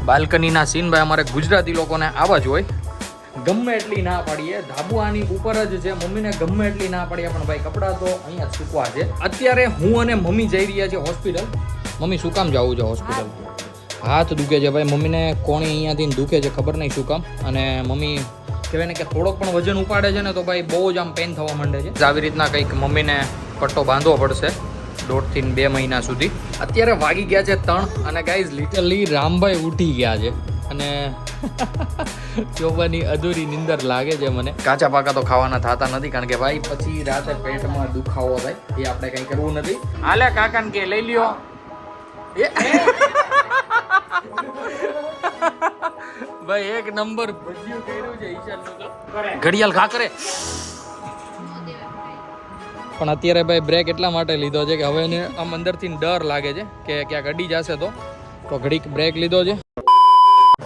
બાલ્કનીના scene ભાઈ અમારે ગુજરાતી લોકોને આવા જ હોય. ગમે એટલી ના પાડીએ, ધાબુ આની ઉપર જ છે, મમ્મીને ગમે એટલી ના પાડીએ પણ ભાઈ કપડાં તો અહીંયા સૂકવા છે. અત્યારે હું અને મમ્મી જઈ રહ્યા છે હોસ્પિટલ. મમ્મી શું કામ જવું છે હોસ્પિટલ? હાથ દુખે છે ભાઈ, મમ્મીને કોણી અહીંયાથી દુખે છે, ખબર નહીં શું કામ. અને મમ્મી કહેવાય ને કે થોડોક પણ વજન ઉપાડે છે ને તો ભાઈ બહુ જ આમ પેન થવા માંડે છે. આવી રીતના કંઈક મમ્મીને પટ્ટો બાંધવો પડશે 1.5 થી 2 મહિના સુધી. અત્યારે વાગી ગયા છે 3 અને ગાઈઝ લિટરલી રામભાઈ ઉઠી ગયા છે અને ચોબાની અધૂરી નિંદર લાગે છે મને. કાચા પાકા તો ખાવાના થતા નથી કારણ કે ભાઈ પછી રાતે પેટમાં દુખાવો થાય, એ આપણે કંઈ કરવું નથી. હાલે કાકાને કે લઈ લ્યો. ભાઈ એક નંબર ભજીયું કર્યું છે ઈશાનનું તો. ઘડિયાળ ઘા કરે. પણ અત્યારે ભાઈ બ્રેક એટલા માટે લીધો છે કે હવે એને આમ અંદરથી ડર લાગે છે કે ક્યાંક અડી જશે તો ઘડીક બ્રેક લીધો છે.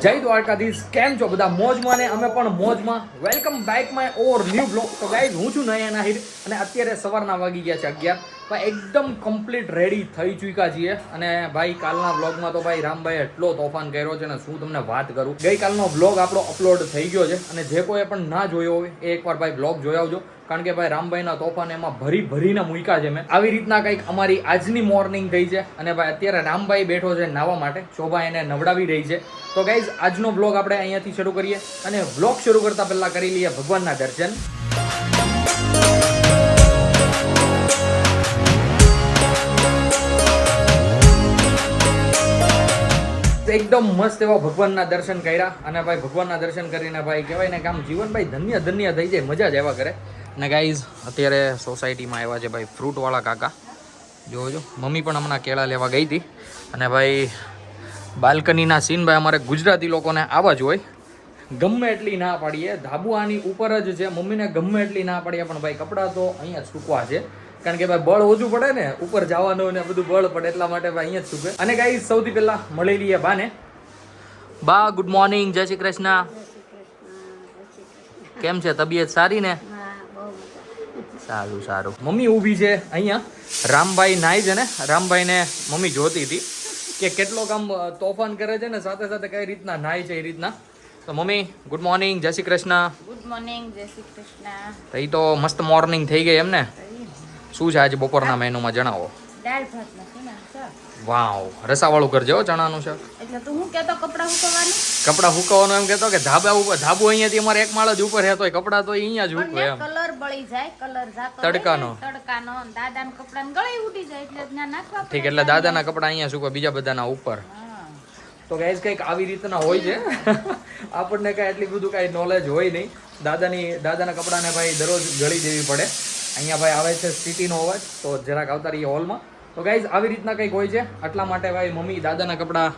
જય દ્વારકાધીશ, કેમ છો બધા? મોજમાં ને અમે પણ મોજમાં. Welcome back my or new blog. તો ગાઈઝ હું છું નયન આહિર અને અત્યારે સવારના વાગી ગયા છે 11. ભાઈ એકદમ કમ્પ્લીટ રેડી થઈ ચૂક્યા છીએ. અને ભાઈ કાલના બ્લોગમાં તો ભાઈ રામભાઈ એટલો તોફાન કર્યો છે ને શું તમને વાત કરું. ગઈકાલનો બ્લોગ આપણો અપલોડ થઈ ગયો છે અને જે કોઈ પણ ના જોયો હોય એ એકવાર ભાઈ બ્લોગ જોઈ આવજો કારણ કે ભાઈ રામભાઈના તોફાન એમાં ભરીને મૂક્યા છે મેં. આવી રીતના કંઈક અમારી આજની મોર્નિંગ થઈ છે અને ભાઈ અત્યારે રામભાઈ બેઠો છે નાવા માટે, શોભા એને નવડાવી રહી છે. તો ગાઈઝ આજનો બ્લોગ આપણે અહીંયાથી શરૂ કરીએ અને બ્લોગ શરૂ કરતા પહેલા કરી લઈએ ભગવાનના દર્શન. એકદમ મસ્ત એવા ભગવાનના દર્શન કર્યા અને ભાઈ ભગવાનના દર્શન કરીને ભાઈ કહેવાય ને કે આમ જીવન ભાઈ ધન્ય થઈ જાય, મજા જ એવા કરે. અને ગાઈઝ અત્યારે સોસાયટીમાં આવ્યા છે ભાઈ ફ્રૂટવાળા કાકા. જોજો મમ્મી પણ હમણાં કેળા લેવા ગઈ હતી. અને ભાઈ બાલ્કનીના સીન ભાઈ અમારે ગુજરાતી લોકોને આવા જ હોય. ગમે એટલી ના પાડીએ, ધાબુ આની ઉપર જ છે, મમ્મીને ગમે એટલી ના પાડીએ પણ ભાઈ કપડાં તો અહીંયા જ સૂકવા છે કારણ કે ભાઈ બળ ઓછું પડે ને, ઉપર જવાનું ને બધું બળ પડે એટલા માટે ભાઈ અહીંયા જ સૂકે. અને ગાઈઝ સૌથી પહેલા મળી લઈએ બાને. બા ગુડ મોર્નિંગ, જય શ્રી કૃષ્ણ. કેમ છે, તબિયત સારી ને? સારું. મમ્મી ઊભી છે અહીંયા. રામભાઈ નાઈ છે ને, રામભાઈને મમ્મી જોતી હતી કે કેટલો કામ તોફાન કરે છે ને સાથે સાથે કઈ રીતના નાય છે એ રીતના. તો મમ્મી ગુડ મોર્નિંગ, જય શ્રી કૃષ્ણ. ગુડ મોર્નિંગ, જય શ્રી કૃષ્ણ. તો એ તો મસ્ત મોર્નિંગ થઈ ગઈ એમ ને? શું છે આજે બપોરના મેનુમાં જણાવો. દાળ ભાત નાખી ને શાક. વાવ, રસાવાળું કરજો ચણાનું શાક. એટલે તું હું કહેતો કપડાં સુકવવાનું? કપડાં સુકવવાનું એમ કહેતો કે ધાબુ અહીંયાથી અમારે એક માળ જ ઉપર હે તો કપડાં તો અહીંયા જ પણ સુકવે એમ. કલર બળી જાય, કલર જાતો તડકાનો દાદાના કપડાને ગળે ઉડી જાય એટલે ત્યાં નાખવા. ઠીક, એટલે દાદાના કપડાં અહીંયા સુકવે, બીજા બધાના ઉપર. તો ગાઈઝ કંઈક આવી રીતના હોય છે. આપણને કાંઈ એટલી બધું કાંઈ નોલેજ હોય નહીં. દાદાના કપડાને ભાઈ દરરોજ ગળી દેવી પડે. અહીંયા ભાઈ આવે છે સિટીનો અવાજ તો જરાક આવતા રહીએ હોલમાં. તો ગાઈઝ આવી રીતના કંઈક હોય છે. આટલા માટે ભાઈ મમ્મી દાદાના કપડાં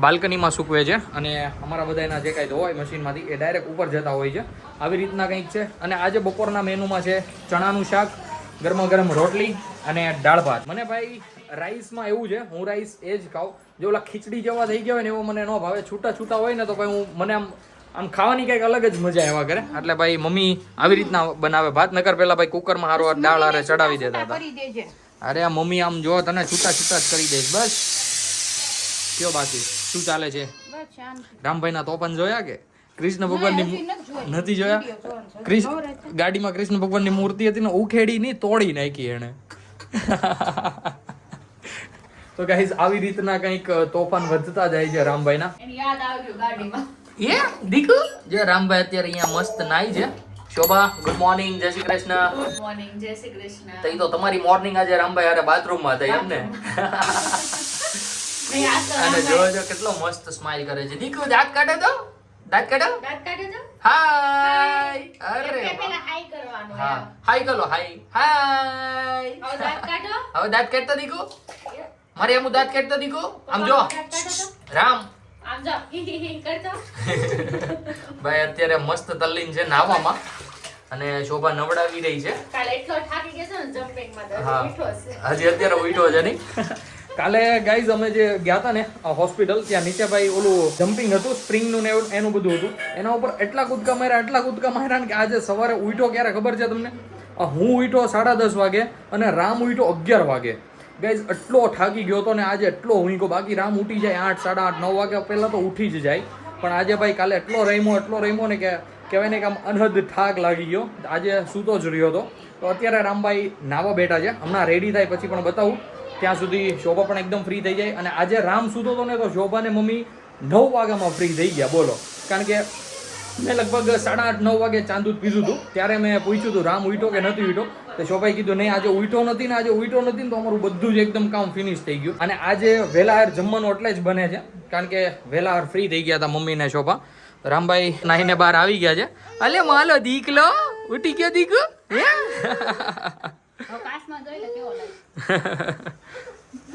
બાલ્કનીમાં સૂકવે છે અને અમારા બધાના જે કાંઈ ધોવાય મશીનમાંથી એ ડાયરેક્ટ ઉપર જતા હોય છે. આવી રીતના કંઈક છે. અને આજે બપોરના મેનુમાં છે ચણાનું શાક, ગરમા ગરમ રોટલી અને દાળ ભાત. મને ભાઈ રાઈસમાં એવું છે, હું રાઈસ એ જ ખાઉં. જો ઓલા ખીચડી જેવા થઈ ગયા હોય ને એવો મને ન ભાવે. છૂટા હોય ને તો ભાઈ મને આમ ખાવાની કંઈક અલગ જ મજા એવા કરે. એટલે ભાઈ મમ્મી આવી રીતના બનાવે ભાત. નકર પેલા ભાઈ કુકરમાં હારો દાળ હારે ચડાવી દેતા હતા. અરે આ મમ્મી આમ જો તને છૂટા જ કરી દઈશ બસ. કયો બાકી શું ચાલે છે? રામભાઈના તોફાન જોયા કે કૃષ્ણ ભગવાનની નથી જોયા? ગાડીમાં કૃષ્ણ ભગવાનની મૂર્તિ હતી ને, ઉખેડી ની તોડી નાખી એને. તો ગાઈઝ આવી રીતના કંઈક તોફાન વધતા જાય છે રામભાઈના. યાદ આવ્યું ગાડીમાં. એ દીકુ જે રામભાઈ અત્યારે અહીંયા મસ્ત નાઈ છે. શોભા ગુડ મોર્નિંગ, જય શ્રી કૃષ્ણ. ગુડ મોર્નિંગ, જય શ્રી કૃષ્ણ. તો તમારી મોર્નિંગ આજે રામભાઈ અરે બાથરૂમમાં થઈ એમ ને? અને જોજો કેટલો મસ્ત સ્માઈલ કરે છે. દીકુ દાંત કાઢે તો, દાંત કાઢો. હાય. અરે પેલા હાઈ કરવાનું. હા હાય કરો, હાય. હવે દાંત કાઢો. હવે દાંત કાઢતા દીકુ. મારે એમ દાંત કાઢતા દીકુ. આમ જો રામ આમ જો કરતો. ભાઈ અત્યારે મસ્ત તલ્લીન છે નાવામાં અને શોભા નવડાવી રહી છે. કાલે એટલો થાકી ગયો છે ને જમ્પિંગમાં તો ઉઠો છે. હજી અત્યારે ઉઠો છે નહીં. કાલે ગાઈઝ અમે જે ગયા હતા ને હોસ્પિટલ, ત્યાં નીચે ભાઈ ઓલું જમ્પિંગ હતું, સ્પ્રિંગનું ને એનું બધું હતું. એના ઉપર એટલા કૂદકા માર્યા કે આજે સવારે ઉઠો ક્યારે ખબર છે તમને? હું ઉઠો 10:30 વાગે અને રામ ઉઠો 11 વાગે. ગાઈઝ એટલો થાકી ગયો હતો ને આજે એટલો ઊંઘો. બાકી રામ ઉઠી જાય 8, 8:30, 9 વાગ્યા પહેલાં તો ઉઠી જ જાય. પણ આજે ભાઈ કાલે એટલો રમ્યો ને કે કહેવાય ને કે આમ અનહદ થાક લાગી ગયો. આજે સૂતો જ રહ્યો હતો. તો અત્યારે રામભાઈ નાવા બેઠા છે. હમણાં રેડી થાય પછી પણ બતાવું. ત્યાં સુધી શોભા પણ એકદમ ફ્રી થઈ જાય. અને આજે રામ સૂતો હતો ને તો શોભા ને મમ્મી 9 વાગ્યામાં ફ્રી થઈ ગયા. બોલો, કારણ કે મેં લગભગ 8:30, 9 વાગે ચા દૂધ પીધું હતું. ત્યારે મેં પૂછ્યું હતું રામ ઉઠ્યો કે નથી ઉઠ્યો. તો શોભાઈ કીધું નહીં આજે ઉઠ્યો નથી ને તો અમારું બધું જ એકદમ કામ ફિનિશ થઈ ગયું. અને આજે વહેલા જમવાનું એટલે જ બને છે કારણ કે વહેલા ફ્રી થઈ ગયા હતા મમ્મી ને શોભા. રામભાઈ નાહીને બહાર આવી ગયા છે. અલે માલો દીકલો ઉઠી ગયો દીકુ.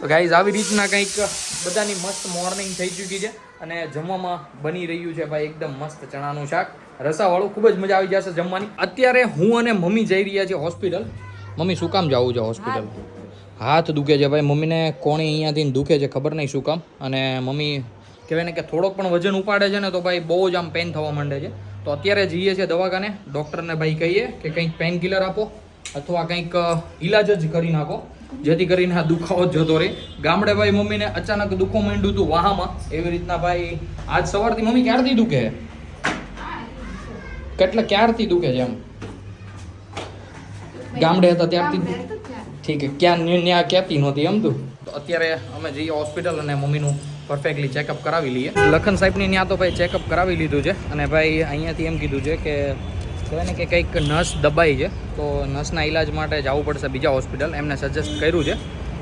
તો ગાઈઝ આવી રીતના કંઈક બધાની મસ્ત મોર્નિંગ થઈ ચૂકી છે. અને જમવામાં બની રહ્યું છે ભાઈ એકદમ મસ્ત ચણાનું શાક રસાવાળું. ખૂબ જ મજા આવી જશે જમવાની. અત્યારે હું અને મમ્મી જઈ રહ્યા છીએ હોસ્પિટલ. મમ્મી શું કામ જવું છે હોસ્પિટલ? હાથ દુખે છે ભાઈ મમ્મીને. કોણી અહીંયાથી દુખે છે ખબર નહીં શું કામ. અને મમ્મી કહેવાય ને કે થોડોક પણ વજન ઉપાડે છે ને તો ભાઈ બહુ જ આમ પેન થવા માંડે છે. તો અત્યારે જઈએ છીએ દવાખાને. ડૉક્ટરને ભાઈ કહીએ કે કંઈક પેન કિલર આપો અથવા કંઈક ઈલાજ જ કરી નાખો જેથી કરીને આ દુખાવો જતો રહે. ગામડે ભાઈ મમ્મીને અચાનક દુખો માંડ્યું હતું વાહામાં. એવી રીતના ભાઈ આજ સવારથી મમ્મી ક્યારથી દુખે? ક્યારથી દુખે છે એમ? ગામડે હતા ત્યારથી? ઠીક ક્યાં ત્યાં કહેતી નહોતી એમ તું? તો અત્યારે અમે જઈએ હોસ્પિટલ અને મમ્મીનું પરફેક્ટલી ચેકઅપ કરાવી લઈએ. લખન સાહેબની ત્યાં તો ભાઈ ચેકઅપ કરાવી લીધું છે. અને ભાઈ અહીંયાથી એમ કીધું છે કે કહેવાય ને કે કંઈક નસ દબાઈ છે તો નસના ઈલાજ માટે જવું પડશે બીજા હોસ્પિટલ. એમને સજેસ્ટ કર્યું છે.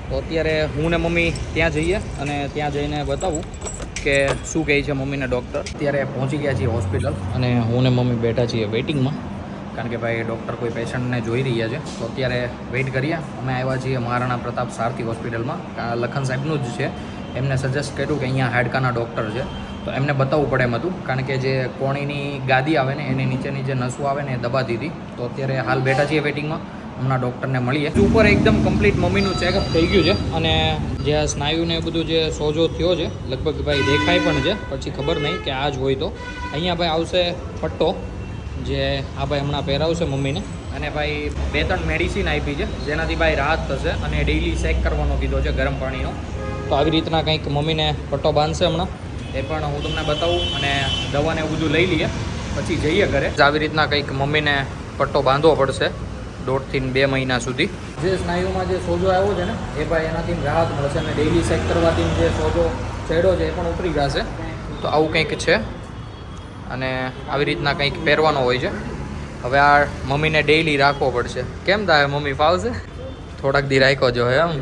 તો અત્યારે હું ને મમ્મી ત્યાં જઈએ અને ત્યાં જઈને બતાવું કે શું કહે છે મમ્મીને ડૉક્ટર. અત્યારે પહોંચી ગયા છીએ હોસ્પિટલ અને હું ને મમ્મી બેઠા છીએ વેઇટિંગમાં કારણ કે ભાઈ ડૉક્ટર કોઈ પેશન્ટને જોઈ રહ્યા છે. તો અત્યારે વેઇટ કરીએ. અમે આવ્યા છીએ મહારાણા પ્રતાપ સારથી હોસ્પિટલમાં. લખન સાહેબનું જ છે. એમને સજેસ્ટ કર્યું કે અહીંયા હાડકાના ડૉક્ટર છે તો એમને બતાવવું પડે એમ હતું કારણ કે જે કોણીની ગાદી આવે ને એની નીચેની જે નસો આવે ને એ દબાતી હતી. તો અત્યારે હાલ બેઠા છીએ વેટિંગમાં. હમણાં ડૉક્ટરને મળીએ. ઉપર એકદમ કમ્પ્લીટ મમ્મીનું ચેકઅપ થઈ ગયું છે અને જે આ સ્નાયુને એ બધું જે સોજો થયો છે લગભગ ભાઈ દેખાય પણ છે. પછી ખબર નહીં કે આ જ હોય તો અહીંયા ભાઈ આવશે પટ્ટો જે આ ભાઈ હમણાં પહેરાવશે મમ્મીને. અને ભાઈ 2-3 મેડિસિન આપી છે જેનાથી ભાઈ રાહત થશે અને ડેઇલી શેક કરવાનો કીધો છે ગરમ પાણીનો. તો આવી રીતના કંઈક મમ્મીને પટ્ટો બાંધશે હમણાં. એ પણ હું તમને બતાવું અને દવાને એવું બધું લઈ લઈએ પછી જઈએ ઘરે. આવી રીતના કંઈક મમ્મીને પટ્ટો બાંધવો પડશે 1.5 થી 2 મહિના સુધી. જે સ્નાયુમાં જે સોજો આવ્યો છે ને એ ભાઈ એનાથી રાહત મળશે અને ડેઇલી ચેક કરવાથી જે સોજો ચડ્યો છે એ પણ ઉતરી જશે. તો આવું કંઈક છે અને આવી રીતના કંઈક પહેરવાનો હોય છે. હવે આ મમ્મીને ડેઇલી રાખવો પડશે. કેમ થાય મમ્મી ફાવશે? થોડાક દી રાખ્યો જો એમ.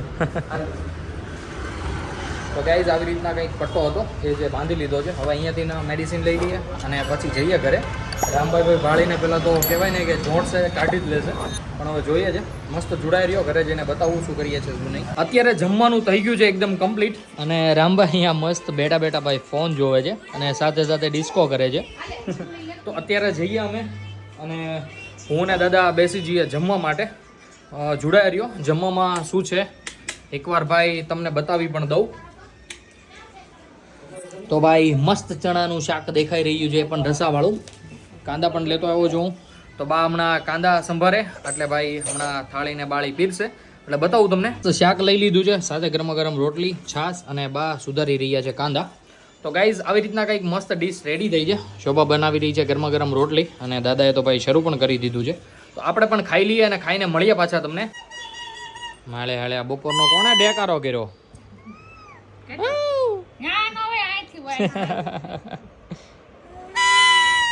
તો ગાઈઝ આવી રીતના કંઈક પટ્ટો હતો એ જે બાંધી લીધો છે. હવે અહીંયાથી મેડિસિન લઈ લઈએ અને પછી જઈએ ઘરે. રામભાઈ ભાળીને પહેલાં તો કહેવાય ને કે જોડશે કાઢી જ લેશે પણ હવે જોઈએ છે. મસ્ત જોડાઈ રહ્યો. ઘરે જઈને બતાવું શું કરીએ છીએ શું નહીં. અત્યારે જમવાનું થઈ ગયું છે એકદમ કમ્પ્લીટ અને રામભાઈ અહીંયા મસ્ત બેઠા બેઠા ભાઈ ફોન જોવે છે અને સાથે સાથે ડિસ્કો કરે છે. તો અત્યારે જઈએ અમે અને હું ને દાદા બેસી જઈએ જમવા માટે. જોડાઈ રહ્યો. જમવામાં શું છે એકવાર ભાઈ તમને બતાવી પણ દઉં. તો ભાઈ મસ્ત ચણાનું શાક દેખાઈ રહ્યું છે પણ રસાવાળું. કાંદા પણ લેતો આવ્યો છું હું. તો બા હમણાં કાંદા સંભારે એટલે ભાઈ હમણાં થાળીને બાળી પીરશે એટલે બતાવું તમને. તો શાક લઈ લીધું છે સાથે ગરમા ગરમ રોટલી છાશ અને બા સુધારી રહ્યા છે કાંદા. તો ગાઈઝ આવી રીતના કંઈક મસ્ત ડીશ રેડી થઈ છે. શોભા બનાવી રહી છે ગરમા ગરમ રોટલી અને દાદાએ તો ભાઈ શરૂ પણ કરી દીધું છે. તો આપણે પણ ખાઈ લઈએ અને ખાઈને મળીએ પાછા તમને. માળે હાળે આ બપોરનો કોણે ડેકારો કર્યો?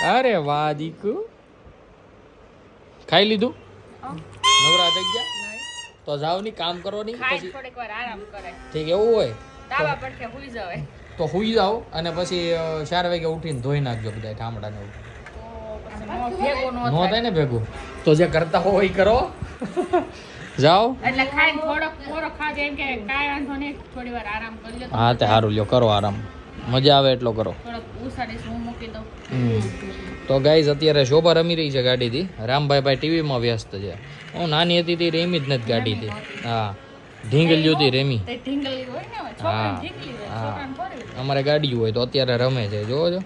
અરે વાહ દીકુ ખાઈ લીધું? નવરા થઈ ગયા? તો જાવ ની કામ કરો ની પછી થોડીક વાર આરામ કરે. ઠીક એવું હોય દાવા પડખે હુઈ જાવે તો હુઈ જાવ અને પછી 4 વાગે ઉઠીને ધોઈ નાખજો બધા ઠામડાને. નો થાય ને ભેગું તો જે કરતા હો એ કરો. જાઓ એટલે ખાઈને થોડો ખાજે એમ કે કાઈ વાંધો નહીં થોડી વાર આરામ કરી લો. હા તે સારું લ્યો કરો આરામ. મજા આવે એટલો કરો. થોડોક ઉસાડીશ હું મૂકી દઉં. તો ગાઈઝ અત્યારે શોભા રમી રહી છે ગાડીથી. રામભાઈ ટીવીમાં વ્યસ્ત છે. હું નાની હતી તે રેમી જ નથી ગાડીથી. હા ઢીંગલ્યું હતી રેમી. હા હા અમારે ગાડી હોય તો અત્યારે રમે છે જોવો છો.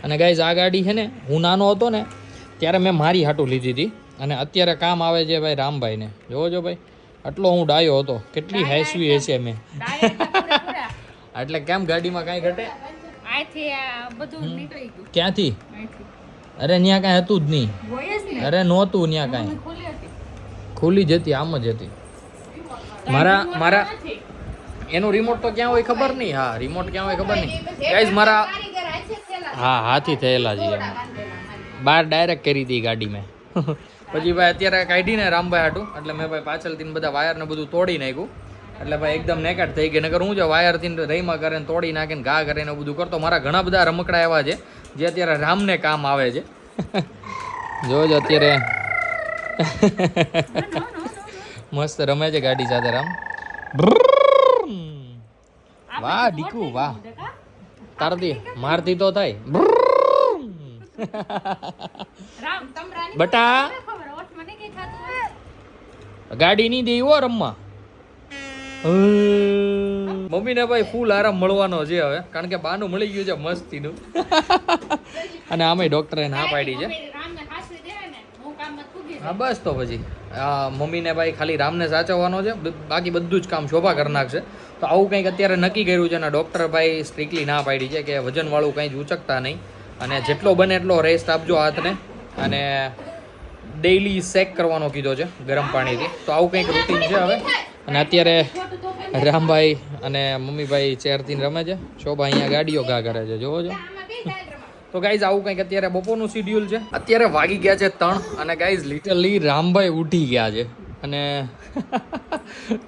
અને ગાઈઝ આ ગાડી છે ને હું નાનો હતો ને ત્યારે મેં મારી હાટું લીધી હતી અને અત્યારે કામ આવે છે ભાઈ રામભાઈને. જોવો છો ભાઈ આટલો હું ડાયો હતો, કેટલી હેસવી હશે મેં. ડાયરેક્ટ પૂરેપૂરા. એટલે કેમ ગાડીમાં કાંઈ ઘટે? આથી આ બધું નીકળી ગયું ક્યાંથી? અહીંથી. અરે ત્યાં કાંઈ હતું જ નહીં. હોય જ ને. અરે નહોતું ત્યાં કાંઈ, મમ્મી ખોલી હતી. ખુલ્લી જ હતી, આમ જ હતી. મારા નથી. એનું રિમોટ તો ક્યાં હોય ખબર નહીં. હા, રિમોટ ક્યાં હોય ખબર નહીં. ગાઈઝ મારા હા હાથી થયેલા છે એમ. બહાર ડાયરેક્ટ કરી હતી ગાડી મેં. પછી ભાઈ અત્યારે કાઢીને રામભાઈ હાટું, એટલે મેં ભાઈ પાછળથી બધા વાયર ને બધું તોડી નાખ્યું. એટલે ભાઈ એકદમ નેકેટ થઈ ગઈ. નકર હું જો વાયરથી રહીમાં કરે ને તોડી નાખે ને ઘા કરે ને બધું કરતો. મારા ઘણા બધા રમકડા એવા છે જે અત્યારે રામને કામ આવે છે. જોજો અત્યારે મસ્ત રમે છે ગાડી સાથે રામ. વાહ દીકુ વાહ, તારથી મારતી તો થાય. રામ તમરાની બટા ખબર ઓઠ મને કે ખાતું હોય. ગાડી નહીં દેવી હો રમવા. મમ્મીને ભાઈ ફૂલ આરામ મળવાનો છે હવે, કારણ કે બાનું મળી ગયું છે મસ્તીનું. અને આમાંય ડોક્ટરે ના પાડી છે. મમ્મી રામને હાસવી દે ને હું કામમાં ફૂગી હા બસ તો પછી મમ્મીને ભાઈ ખાલી રામને સાચવવાનો છે, બાકી બધું જ કામ શોભા કરી નાખશે. તો આવું કંઈક અત્યારે નક્કી કર્યું છે અને ડૉક્ટર ભાઈ સ્ટ્રિક્ટલી ના પાડી છે કે વજનવાળું કંઈ જ ઉચકતા નહીં, અને જેટલો બને એટલો રેસ્ટ આપજો હાથને, અને ડેઈલી શેક કરવાનો કીધો છે ગરમ પાણીથી. તો આવું કંઈક રૂટીન છે હવે. અને અત્યારે રામભાઈ અને મમ્મીભાઈ ચેરથી રમે છે, શોભા અહીંયા ગાડીઓ ઘા કરે છે, જોવો છો. તો ગાઈઝ આવું કંઈક અત્યારે બપોરનું શિડ્યુલ છે. અત્યારે વાગી ગયા છે 3 અને ગાઈઝ લિટરલી રામભાઈ ઉઠી ગયા છે અને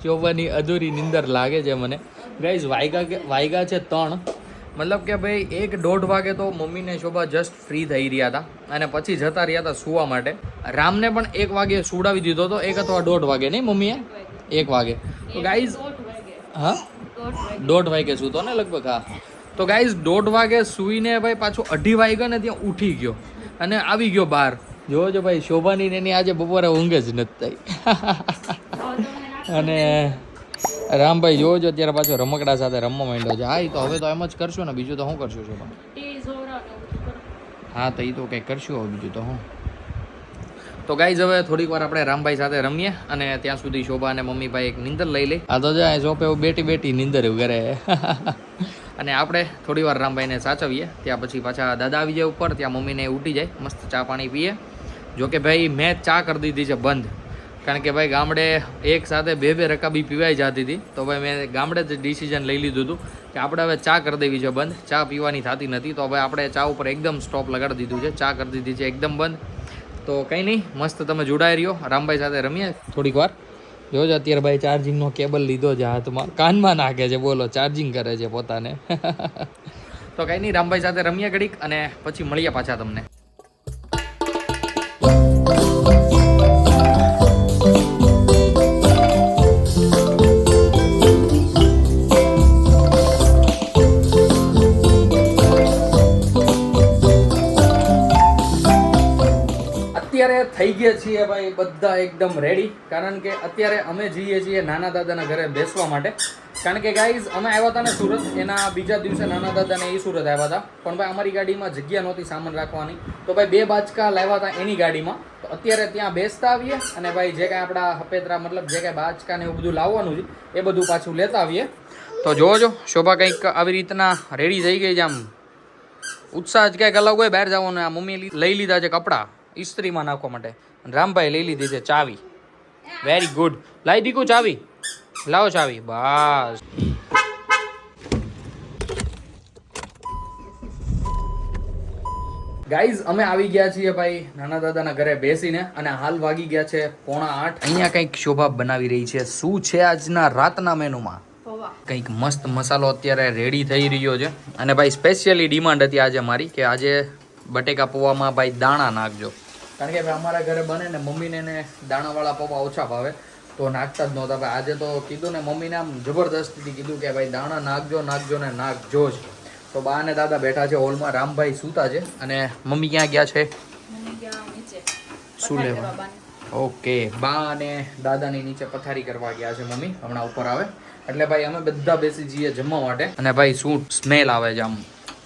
શોભાની અધૂરી નીંદર લાગે છે મને. ગાઈઝ વાગ્યા છે 3, મતલબ કે ભાઈ 1-1.5 વાગે તો મમ્મીને શોભા જસ્ટ ફ્રી થઈ રહ્યા હતા અને પછી જતા રહ્યા હતા સૂવા માટે. રામને પણ 1 વાગે સુડાવી દીધો હતો, 1 અથવા 1.5 વાગે નહીં મમ્મીએ 1 વાગે. તો ગાઈઝ હા 1.5 વાગે સૂતો ને લગભગ. હા તો ગાઈઝ 1.5 વાગે સૂઈને ભાઈ પાછું 2:30 વાગ્યા ને ત્યાં ઉઠી ગયો અને આવી ગયો બહાર. જોવો છો ભાઈ શોભાની એની આજે બપોરે ઊંઘ જ નથી થઈ. અને રામભાઈ જોવો છો અત્યારે પાછો રમકડા સાથે રમવા માંડ્યો છે. હા એ તો હવે તો એમ જ કરશું ને, બીજું તો શું કરશું શોભા? હા તો એ તો કંઈક કરશું હવે, બીજું તો હું. તો ગાઈઝ હવે થોડીક વાર આપણે રામભાઈ સાથે રમીએ અને ત્યાં સુધી શોભા અને મમ્મીભાઈ એક નીંદર લઈ લે. આ તો જાય સોપે એવું બેટી નીંદર એવું કરે. અને આપણે થોડી વાર રામભાઈને સાચવીએ, ત્યાં પછી પાછા દાદા આવી જાય ઉપર, ત્યાં મમ્મીને ઉઠી જાય, મસ્ત ચા પાણી પીએ. જોકે ભાઈ મેં ચા કરી દીધી છે બંધ, કારણ કે ભાઈ ગામડે એક સાથે 2 રકાબી પીવાઈ જતી હતી. તો ભાઈ મેં ગામડે જ ડિસિઝન લઈ લીધું હતું કે આપણે હવે ચા કરી દેવી છે બંધ, ચા પીવાની થતી નથી. તો હવે આપણે ચા ઉપર એકદમ સ્ટોપ લગાડી દીધું છે, ચા કરી દીધી છે એકદમ બંધ. તો કંઈ નહીં, મસ્ત તમે જોડાઈ રહ્યો, રામભાઈ સાથે રમીએ થોડીક વાર. જોજો અત્યારે ભાઈ ચાર્જિંગનો કેબલ લીધો છે હાથમાં, કાનમાં નાખે છે, બોલો ચાર્જિંગ કરે છે પોતાને. તો કંઈ નહીં, રામભાઈ સાથે રમીએ ઘડીક અને પછી મળીએ પાછા તમને. અત્યારે થઈ ગયા છીએ ભાઈ બધા એકદમ રેડી, કારણ કે અત્યારે અમે જઈએ છીએ નાના દાદાના ઘરે બેસવા માટે. કારણ કે ગાઈઝ અમે આવ્યા હતા ને સુરત, એના બીજા દિવસે નાના દાદાને એ સુરત આવ્યા હતા, પણ ભાઈ અમારી ગાડીમાં જગ્યા નહોતી સામાન રાખવાની. તો ભાઈ 2 બાચકા લાવ્યા હતા એની ગાડીમાં. તો અત્યારે ત્યાં બેસતા આવીએ અને ભાઈ જે કાંઈ આપણા હપેતરા મતલબ જે કાંઈ બાચકા ને એવું બધું લાવવાનું છે એ બધું પાછું લેતા આવીએ. તો જોવો છો શોભા કંઈક આવી રીતના રેડી થઈ ગઈ છે, આમ ઉત્સાહ જ કંઈક અલગ હોય બહાર જવાનું. આ મમ્મી લઈ લીધા છે કપડાં ઇસ્ત્રીમાં નાખવા માટે, રામભાઈ લઈ લીધી છે ચાવી. વેરી ગુડ, લાવી દીકું ચાવી, લાવો ચાવી, બસ. ગાઈઝ અમે આવી ગયા છીએ ભાઈ નાના દાદાના ઘરે બેસીને, અને હાલ વાગી ગયા છે 7:45. અહીંયા કંઈક શોભા બનાવી રહી છે. શું છે આજના રાતના મેનુમાં? કંઈક મસ્ત મસાલો અત્યારે રેડી થઈ રહ્યો છે. અને ભાઈ સ્પેશિયલી ડિમાન્ડ હતી આજે મારી કે આજે બટેકા પૌવામાં ભાઈ દાણા નાખજો, કારણ કે ભાઈ અમારા ઘરે બને ને મમ્મીને ને દાણાવાળા પૌવા ઓછા ભાવે, તો નાખતા જ નહોતા. ભાઈ આજે તો કીધું ને મમ્મીને આમ જબરદસ્તીથી કીધું કે ભાઈ દાણા નાખજો ને નાખજો જ. તો બા અને દાદા બેઠા છે હોલમાં, રામભાઈ સૂતા છે અને મમ્મી ક્યાં ગયા છે? શું લેવા? ઓકે, બા અને દાદાની નીચે પથારી કરવા ગયા છે મમ્મી, હમણાં ઉપર આવે એટલે ભાઈ અમે બધા બેસી જઈએ જમવા માટે. અને ભાઈ શું સ્મેલ આવે છે, આમ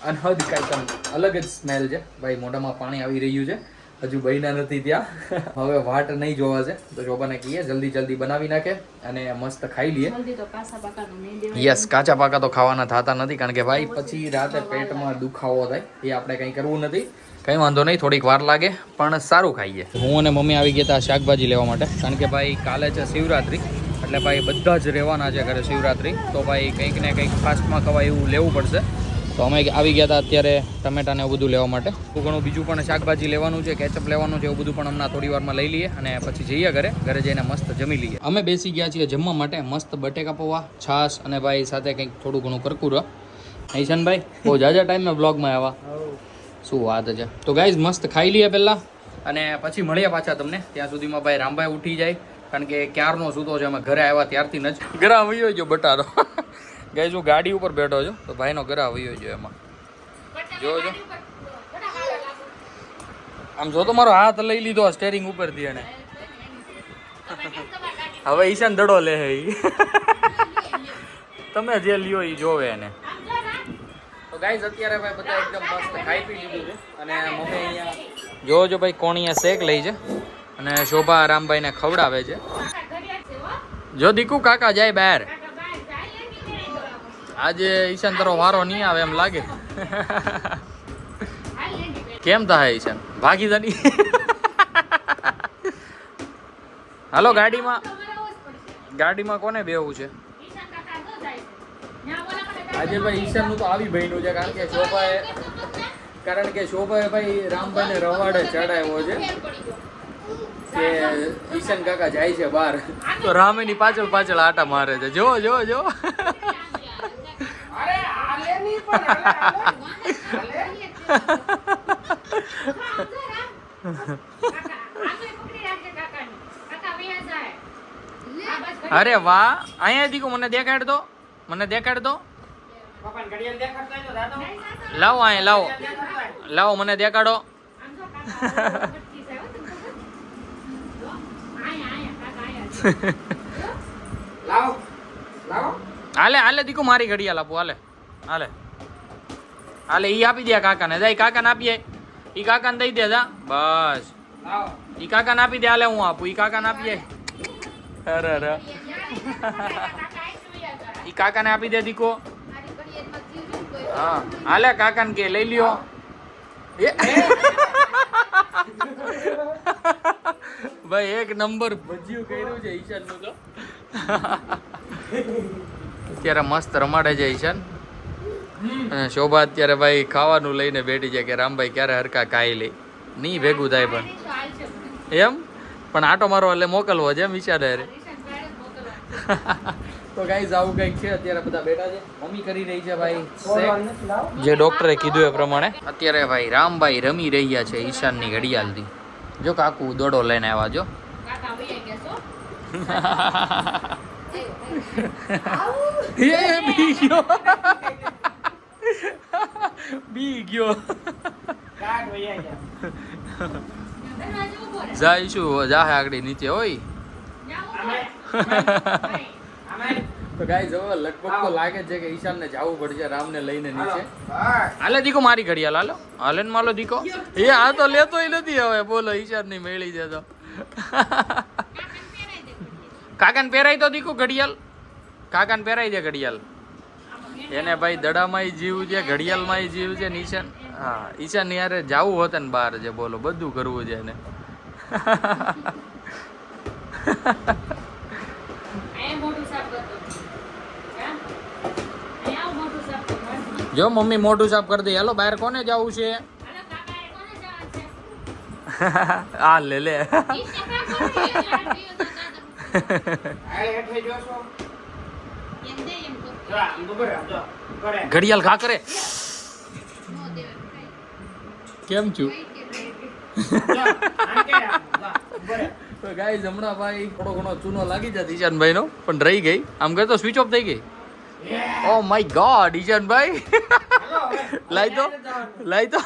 અનહદ કાંઈક અલગ જ સ્મેલ છે ભાઈ, મોઢામાં પાણી આવી રહ્યું છે. હજુ બન્યા નથી ત્યાં. હવે વાટ નહીં જોવાશે તો શોભાને કહીએ જલ્દી બનાવી નાખે અને મસ્ત ખાઈ લઈએ. જલ્દી તો કાચા પાકાનું નહીં દેવાય. યસ, કાચા પાકા તો ખાવાના થતા નથી કારણ કે ભાઈ પછી રાતે પેટમાં દુખાવો થાય. એ આપણે કંઈ કરવું નથી. કંઈ વાંધો નહીં, થોડીક વાર લાગે પણ સારું ખાઈએ. હું અને મમ્મી આવી ગયા હતા શાકભાજી લેવા માટે કારણ કે ભાઈ કાલે છે શિવરાત્રી, એટલે ભાઈ બધા જ રહેવાના છે ઘરે શિવરાત્રી, તો ભાઈ કંઈક ને કંઈક ફાસ્ટમાં ખવાય એવું લેવું પડશે. તો અમે આવી ગયા હતા અત્યારે ટમેટા ને એવું બધું લેવા માટે. ઘણું બીજું પણ શાકભાજી લેવાનું છે, કેચઅપ લેવાનું છે, એવું બધું પણ હમણાં થોડી વારમાં લઈ લઈએ અને પછી જઈએ ઘરે જઈને મસ્ત જમી લઈએ. અમે બેસી ગયા છીએ જમવા માટે. મસ્ત બટેકા પૌવા, છાશ અને ભાઈ સાથે કંઈક થોડું ઘણું કરકુરો. ઈશાનભાઈ બહુ જાજા ટાઈમમાં બ્લોગમાં આવ્યા, શું વાત છે. તો ગાઈઝ મસ્ત ખાઈ લઈએ પહેલાં અને પછી મળીએ પાછા તમને. ત્યાં સુધીમાં ભાઈ રામભાઈ ઉઠી જાય કારણ કે ક્યારનો સૂતો છે. અમે ઘરે આવ્યા ત્યારથી જ ઘરે વયો ગયો બટારો. ગાઈઝ હું ગાડી ઉપર બેઠો છું તો ભાઈનો ઘરે વયો ગયો. એમાં જોજો આમ જો તો મારો હાથ લઈ લીધો સ્ટેરિંગ ઉપરથી એને. હવે ઈશાન દડો લે હે ઈ. તમે જે લ્યો એ જોવે એને. તો ગાઈઝ અત્યારે ભાઈ બધા એકદમ મસ્ત ખાઈ પી લીધું છે અને મમ્મી અહીંયા જોજો ભાઈ કોણીયા શેક લઈ છે અને શોભા રામભાઈને ખવડાવે છે. જો દીકુ કાકા જાય બહાર. આજે ઈશાન તારો વારો નહીં આવે એમ લાગે. કેમ થાય ઈશાન ભાગી જાની? હાલો ગાડીમાં કોને બેહવું છે આજે? ભાઈ ઈશાનનું તો આવી બન્યું છે કારણ કે શોભાએ ભાઈ રામભાઈને રવાડે ચડાવ્યો છે કે ઈશાન કાકા જાય છે બહાર, તો રામેની પાછળ આટા મારે છે. જો અરે વાહ, અહીંયા દીકુ મને દેખાડ દો. લાવો અહીંયા લાવો મને દેખાડો. હાલે દીકુ મારી ઘડિયાળ આપું. હાલે ઈ આપી દે કાકાને. જાય કાકાને આપીએ. ઈ કાકાને દઈ દે જા બસ. ઈ કાકાને આપી દે. હાલે હું આપું. ઈ કાકાને આપીએ. અરે ઈ કાકાને આપી દે દીકો. હા હાલે કાકાને કે લઈ લ્યો. ભાઈ એક નંબર ભજીયું કર્યું છે ઈશાનનું તો. અત્યારે મસ્ત રમાડે છે ઈશાન અને શોભા અત્યારે ભાઈ ખાવાનું લઈને બેઠી છે કે રામભાઈ ક્યારે હરકા ખાઈ લે. નહીં ભેગું થાય પણ એમ પણ આટો મારો એટલે મોકલવો છે એમ વિચારે. તો ગાઈઝ આવું કંઈક છે. અત્યારે બધા બેઠા છે. મમ્મી કરી રહી છે ભાઈ જે ડોક્ટરે કીધું એ પ્રમાણે. અત્યારે ભાઈ રામભાઈ રમી રહ્યા છે ઈશાનની ઘડિયાળથી. જો કાકુ દોડો લઈને આવ્યા. જો બી ગયો જઈશું જાહે આગળ નીચે હોય. તો ગાઈસ હવે લગભગ તો લાગે છે કે ઈશાનને જવું પડશે રામને લઈને નીચે. હાલે દીકો મારી ઘડિયાળ. હાલે ને માલો દીકો. એ આ તો લેતોય નથી હવે. બોલો ઈશાન ની મેળી છે તો. કાકાને પહેરાઈ તો દીકો ઘડિયાળ. કાકાને પહેરાઈ દે ઘડિયાળ. એને ભાઈ દડામાંય જીવ છે, ઘડિયાળમાંય જીવ છે ને ઈશાન. હા ઈશાન ની યારે જવું હોત ને બહાર છે. બોલો બધું કરવું છે એને. જો મમ્મી મોઢું સાફ કરી દે. હાલો બહાર કોને જવું છે? આ લે ઘડિયાળ ખા કરે. કેમ છું? તો ગાઈઝ હમણાં ભાઈ થોડો ઘણો ચૂનો લાગી જાય ઈશાનભાઈ નો પણ રહી ગઈ. આમ કહેતો સ્વિચ ઓફ થઈ ગઈ. ઓ માય ગોડ ઈશાનભાઈ લાઈ તો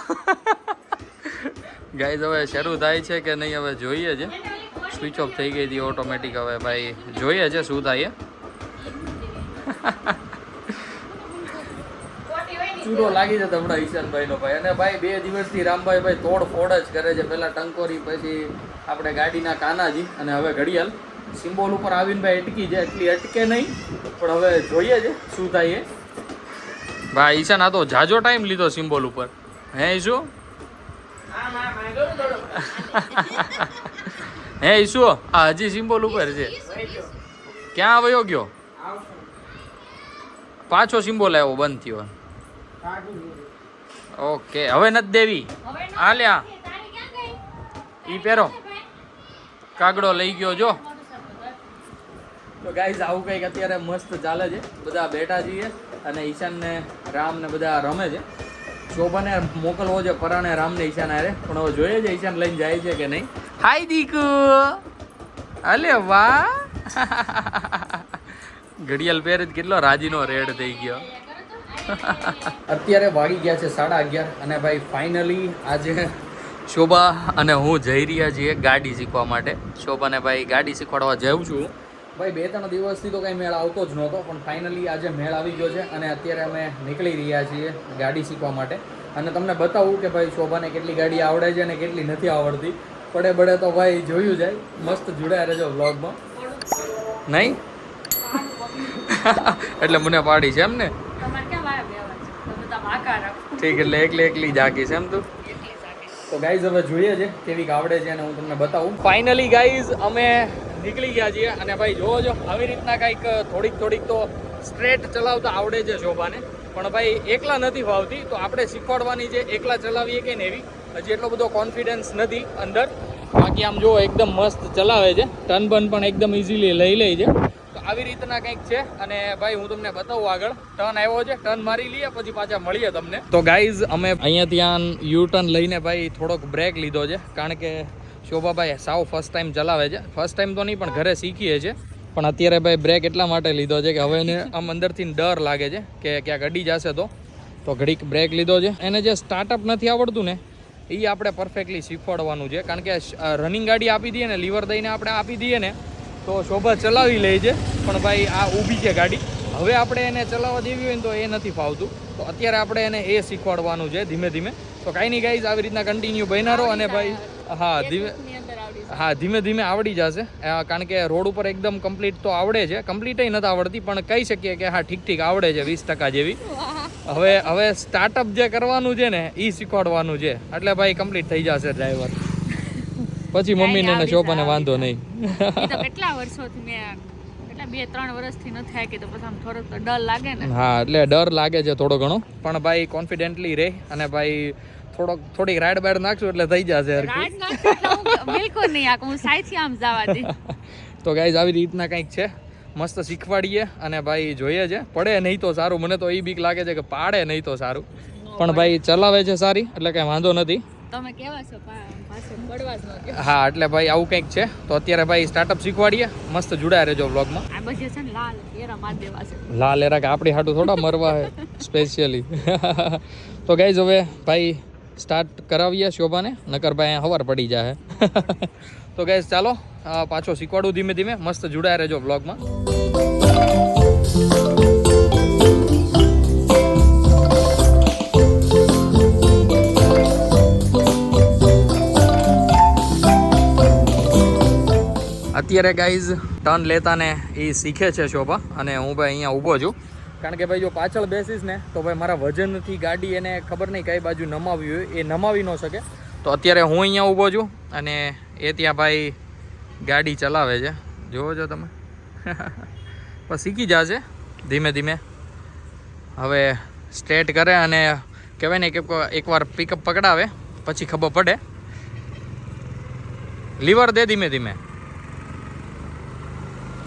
ગાઈઝ હવે શરૂ થાય છે કે નહીં હવે જોઈએ છે. સ્વિચ ઓફ થઈ ગઈ હતી ઓટોમેટિક. હવે ભાઈ જોઈએ છે શું થાય. ચૂરો લાગી જતો હમણાં ઈશાનભાઈનો ભાઈ. અને ભાઈ 2 દિવસથી રામભાઈ ભાઈ તોડફોડ જ કરે છે. પહેલા ટંકોરી, પછી આપણે ગાડીના કાનાજી, અને હવે ઘડિયાળ. સિમ્બોલ ઉપર આવીને ભાઈ અટકી જાય, એટલી અટકે નહીં, પણ હવે જોઈએ છે શું થાય એ. ભાઈ ઈશાન આ તો જાજો ટાઈમ લીધો સિમ્બોલ ઉપર. હે ઈશુ? હે ઈશુ, આ હજી સિમ્બોલ ઉપર છે. ક્યાં વયો ગયો? પાછો સિમ્બોલ આવ્યો, બંધ થયો. ઓકે, હવે નથી દેવી. આ લ્યા ઈ પહેરો, કાગડો લઈ ગયો જો. તો ગાઈઝ આવું કંઈક અત્યારે મસ્ત ચાલે છે. બધા બેઠા છીએ અને ઈશાન ને રામ ને બધા રમે છે. શોભાને મોકલવો છે પરાણે રામને ઈશાન હારે, પણ હવે જોઈએ છે ઈશાન લઈને જાય છે કે નહીં. હાય દીકુ, અલે વાહ. ઘડિયાળ પહેરે જ કેટલો રાજીનો રેડ થઈ ગયો. અત્યારે વાગી ગયા છે 11:30 અને ભાઈ ફાઇનલી આજે શોભા અને હું જઈ રહ્યા છીએ ગાડી શીખવા માટે. શોભાને ભાઈ ગાડી શીખવાડવા જાઉં છું. ભાઈ 2-3 દિવસથી તો કંઈ મેળ આવતો જ નહોતો, પણ ફાઇનલી આજે મેળ આવી ગયો છે અને અત્યારે અમે નીકળી રહ્યા છીએ ગાડી શીખવા માટે. અને તમને બતાવું કે ભાઈ શોભાને કેટલી ગાડી આવડે છે અને કેટલી નથી આવડતી. પડે બડે તો ભાઈ જોયું જાય. મસ્ત જોડાયા રહેજો વ્લોગમાં. નહીં એટલે મને પાડી છે એમ ને? ઠીક, એટલે એકલી જાગી છે એમ તું? તો ગાઈઝ હવે જોઈએ છે કેવી આવડે છે અને હું તમને બતાવું. ફાઇનલી ગાઈઝ અમે નીકળી ગયા છીએ અને ભાઈ જોવો છો આવી રીતના કંઈક થોડીક તો સ્ટ્રેટ ચલાવતા આવડે છે શોભાને, પણ ભાઈ એકલા નથી ફાવતી. તો આપણે શીખવાડવાની છે, એકલા ચલાવીએ કે ને એવી. હજી એટલો બધો કોન્ફિડન્સ નથી અંદર. બાકી આમ જો એકદમ મસ્ત ચલાવે છે, ટર્ન બન પણ એકદમ ઇઝીલી લઈ લે છે. તો આવી રીતના કંઈક છે અને ભાઈ હું તમને બતાવું આગળ. ટર્ન આવ્યો છે, ટર્ન મારી લઈએ પછી પાછા મળીએ તમને. તો ગાઈઝ અમે અહીંયા ત્યાં યુ ટર્ન લઈને ભાઈ થોડોક બ્રેક લીધો છે, કારણ કે શોભાભાઈ સાવ ફર્સ્ટ ટાઈમ ચલાવે છે. ફર્સ્ટ ટાઈમ તો નહીં પણ ઘરે શીખીએ છે, પણ અત્યારે ભાઈ બ્રેક એટલા માટે લીધો છે કે હવે એને આમ અંદરથી ડર લાગે છે કે ક્યાંક અડી જશે તો ઘડીક બ્રેક લીધો છે. એને જે સ્ટાર્ટઅપ નથી આવડતું ને એ આપણે પરફેક્ટલી શીખવાડવાનું છે, કારણ કે રનિંગ ગાડી આપી દઈએ ને, લીવર દઈને આપણે આપી દઈએ ને તો શોભા ચલાવી લે છે. પણ ભાઈ આ ઊભી છે ગાડી, હવે આપણે એને ચલાવવા દેવી હોય ને તો એ નથી ફાવતું. તો અત્યારે આપણે એને એ શીખવાડવાનું છે ધીમે ધીમે. તો કાંઈ નહીં ગાઈઝ, આવી રીતના કન્ટિન્યુ બન્યા રહો અને ભાઈ ધીમે ધીમે આવડી જશે. કારણ કે રોડ ઉપર એકદમ કમ્પ્લીટ તો આવડે છે, કમ્પ્લીટ નથી આવડતી, પણ કહી શકીએ કે હા ઠીક આવડે છે 20% જેવી. હવે સ્ટાર્ટઅપ જે કરવાનું છે ને એ શીખવાડવાનું છે, એટલે ભાઈ કમ્પ્લીટ થઈ જશે ડ્રાઈવર. પછી મમ્મીને ને શોભાને વાંધો નહીં. કેટલા વર્ષોથી મેં 2-3 વર્ષથી ન થાય કે તો પછી આમ થોડોક ડર લાગે ને. હા, એટલે ડર લાગે છે થોડો ઘણો, પણ ભાઈ કોન્ફિડન્ટલી રહે અને ભાઈ થોડીક રાઈડ બાઈડ નાખશું એટલે થઈ જશે. બિલકુલ નહીં, હું સાઈથી આમ જવા દે. તો ગાઈઝ આવી રીતના કંઈક છે, મસ્ત શીખવાડીએ અને ભાઈ જોઈએ છે. પડે નહીં તો સારું, મને તો એ બીક લાગે છે કે પાડે નહીં તો સારું, પણ ભાઈ ચલાવે છે સારી એટલે કાંઈ વાંધો નથી. તમે કેવા છો પાછો પડવા જ ન કે. હા, એટલે ભાઈ આવું કંઈક છે. તો અત્યારે ભાઈ સ્ટાર્ટઅપ શીખવાડીએ. મસ્ત જોડાયા રહેજો વ્લોગમાં. આ બધી છે ને લાલ એરા માર દેવા છે. લાલ એરા કે આપણી હાટું થોડા મરવા હે સ્પેશિયલી. તો ગાઈઝ હવે ભાઈ સ્ટાર્ટ કરાવીએ શોભાને, નકર ભાઈ હવાર પડી જાય. તો ગાઈઝ ચાલો પાછો શીખવાડું ધીમે ધીમે. મસ્ત જોડાયા રહેજો વ્લોગમાં. અત્યારે ગાઈઝ ટર્ન લેતા ને એ શીખે છે શોભા, અને હું ભાઈ અહીંયા ઊભો છું. કારણ કે ભાઈ જો પાછળ બેસીશ ને તો ભાઈ મારા વજનથી ગાડી એને ખબર નહીં કઈ બાજુ નમાવી હોય એ નમાવી ન શકે. તો અત્યારે હું અહીંયા ઊભો છું અને એ ત્યાં ભાઈ ગાડી ચલાવે છે, જુઓ છો તમે. પણ શીખી જશે ધીમે ધીમે. હવે સ્ટ્રેટ કરે અને કહેવાય ને કે એકવાર પિકઅપ પકડાવે પછી ખબર પડે. લીવર દે ધીમે ધીમે,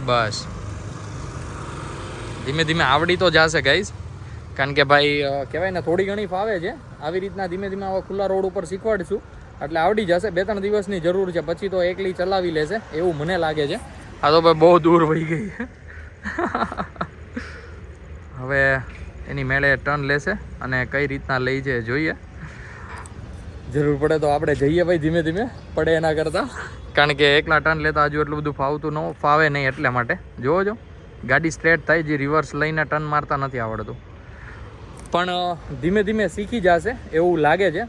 બસ ધીમે ધીમે આવડી તો જશે ગાઈઝ. કારણ કે ભાઈ કહેવાય ને થોડી ઘણી ફાવે છે. આવી રીતના ધીમે ધીમે આવા ખુલ્લા રોડ ઉપર શીખવાડીશું એટલે આવડી જશે. 2-3 દિવસની જરૂર છે, પછી તો એકલી ચલાવી લેશે એવું મને લાગે છે. આ તો ભાઈ બહુ દૂર વહી ગઈ. હવે એની મેળે ટર્ન લેશે અને કઈ રીતના લઈ છે જોઈએ. જરૂર પડે તો આપણે જઈએ ભાઈ ધીમે ધીમે, પડે એના કરતાં. કારણ કે એકલા ટર્ન લેતા હજુ એટલું બધું ફાવતું ન ફાવે નહીં, એટલા માટે જોવો છો ગાડી સ્ટ્રેટ થાય, જે રિવર્સ લઈને ટર્ન મારતા નથી આવડતું. પણ ધીમે ધીમે શીખી જશે એવું લાગે છે.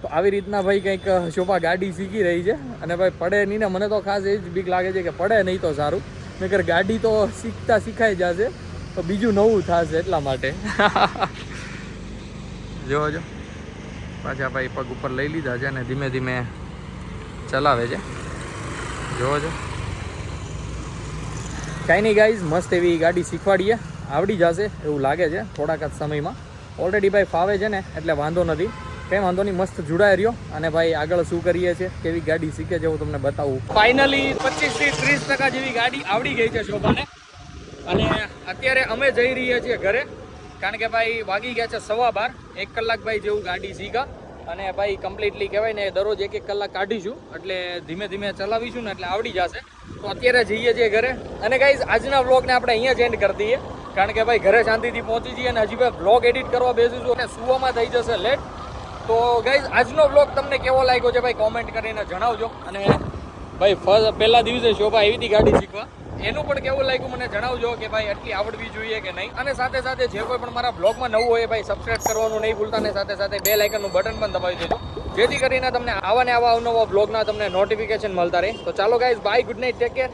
તો આવી રીતના ભાઈ કંઈક શોભા ગાડી શીખી રહી છે. અને ભાઈ પડે નહીં ને, મને તો ખાસ એ જ બીક લાગે છે કે પડે નહીં તો સારું, નહીંતર ગાડી તો શીખતા શીખાઈ જશે તો બીજું નવું થશે એટલા માટે. જોવો જો પાછા ભાઈ પગ ઉપર લઈ લીધા છે અને ધીમે ધીમે ચલાવે છે. જોવો છો, કાંઈ નહીં ગાઈઝ, મસ્ત એવી ગાડી શીખવાડીએ, આવડી જશે એવું લાગે છે થોડાક જ સમયમાં. ઓલરેડી ભાઈ ફાવે છે ને એટલે વાંધો નથી, કંઈ વાંધો નહીં, મસ્ત જોડાઈ રહ્યો. અને ભાઈ આગળ શું કરીએ છીએ, કેવી ગાડી શીખે છે હું તમને બતાવું. ફાઇનલી 25 થી 30% જેવી ગાડી આવડી ગઈ છે શોભાને. અને અત્યારે અમે જઈ રહ્યા છીએ ઘરે, કારણ કે ભાઈ વાગી ગયા છે 12:15. 1 કલાક ભાઈ જેવું ગાડી શીખા. અને ભાઈ કમ્પ્લીટલી કહેવાય ને દરરોજ 1-1 કલાક કાઢીશું, એટલે ધીમે ધીમે ચલાવીશું ને એટલે આવડી જશે. તો અત્યારે જઈએ છીએ ઘરે. અને ગાઈઝ આજના વ્લોગને આપણે અહીંયા જ એન્ડ કરી દઈએ, કારણ કે ભાઈ ઘરે શાંતિથી પહોંચી જઈએ અને હજી ભાઈ વ્લોગ એડિટ કરવા બેસીશું અને સુવામાં થઈ જશે લેટ. તો ગાઈઝ આજનો વ્લોગ તમને કેવો લાગ્યો છે ભાઈ કોમેન્ટ કરીને જણાવજો. અને ભાઈ પહેલા દિવસે શોભા આવી હતી ગાડી શીખવા, એનું પણ કેવું લાગ્યું મને જણાવજો કે ભાઈ એટલી આવડવી જોઈએ કે નહીં. અને સાથે સાથે જે કોઈ પણ મારા બ્લોગમાં નવું હોય ભાઈ સબસ્ક્રાઇબ કરવાનું નહીં ભૂલતા, અને સાથે સાથે બેલ આઇકનનું બટન પણ દબાવી દેજો, જેથી કરીને તમને આવા ને આવા અવનવા બ્લોગના તમને નોટિફિકેશન મળતા રહે. તો ચાલો guys, bye, good night, take care.